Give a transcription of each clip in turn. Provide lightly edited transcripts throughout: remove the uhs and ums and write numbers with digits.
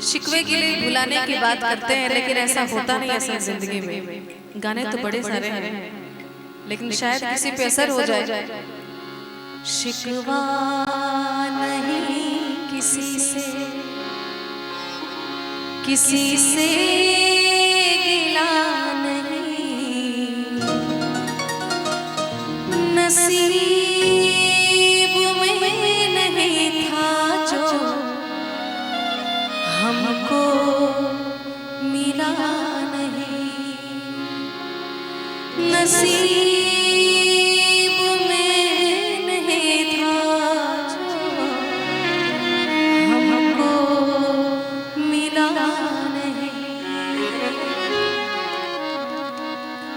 शिकवे गिले भुलाने की बात करते हैं, लेकिन ऐसा होता नहीं ऐसा जिंदगी में। गाने तो बड़े सारे हैं, लेकिन शायद किसी पे असर हो जाए। शिकवा नहीं किसी से, किसी से गिला नहीं, नसीब में नहीं था जो हमको मिला नहीं, नसीब में नहीं था जो हमको मिला नहीं।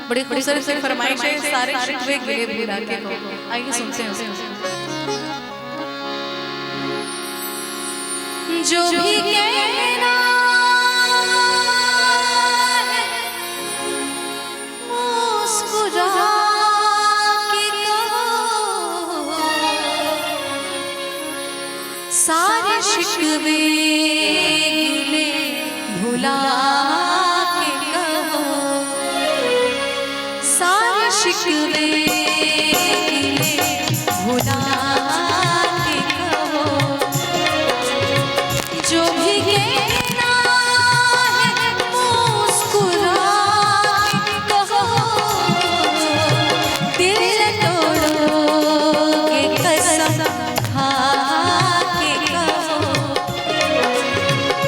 बड़ी खूबसूरत से फरमाइश है, सारे शिकवे गिले भुला के को। आइए सुनते हैं उसे। जो भी कहना है मुस्कुरा के कहो, सारे शिकवे गिले भुला के कहो, सारे शिकवे गिले भुला के कहो। जो भी कहना है मुस्कुरा के कहो, दिल तोड़ोगे कसम खा के कहो,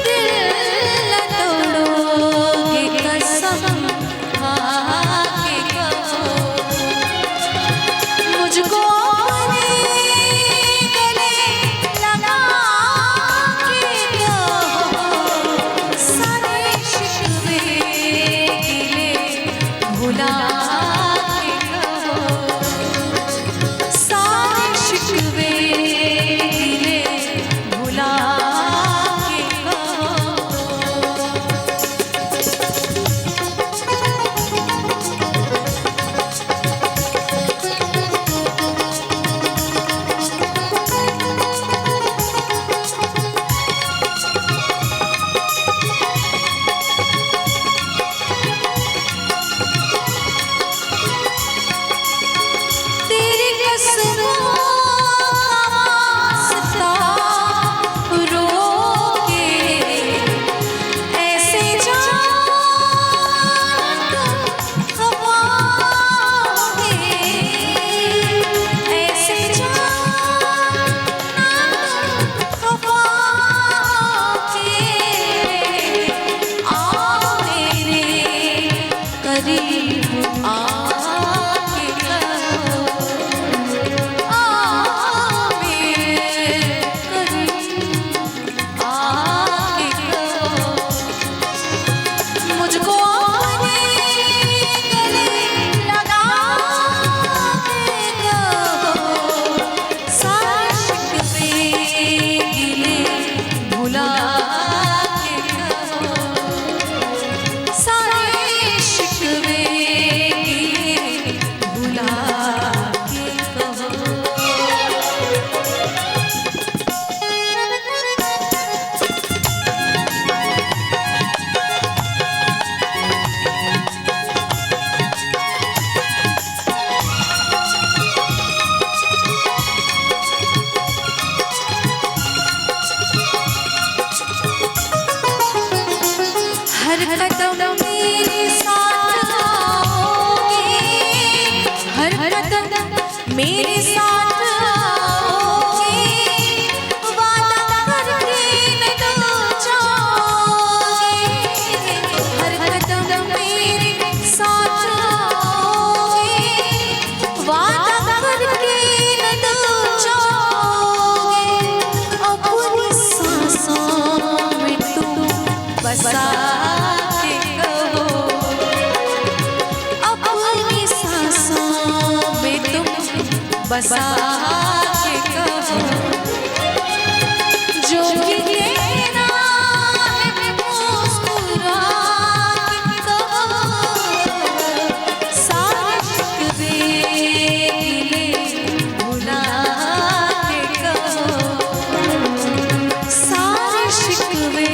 दिल तोड़ोगे कसम खा के कहो। मुझको हर कदम मेरे साथ आओगे, हर कदम मेरे साथ आओगे, वादा करके न तो जाओगे। हर कदम मेरे साथ आओगे, वादा करके न तो जाओगे। अपनी सांसों में तुम बसा बसा के कहो, जो भी कहना है मुस्कुरा के कहो, सारे शिकवे गिले भुला के कहो, सारे शिकवे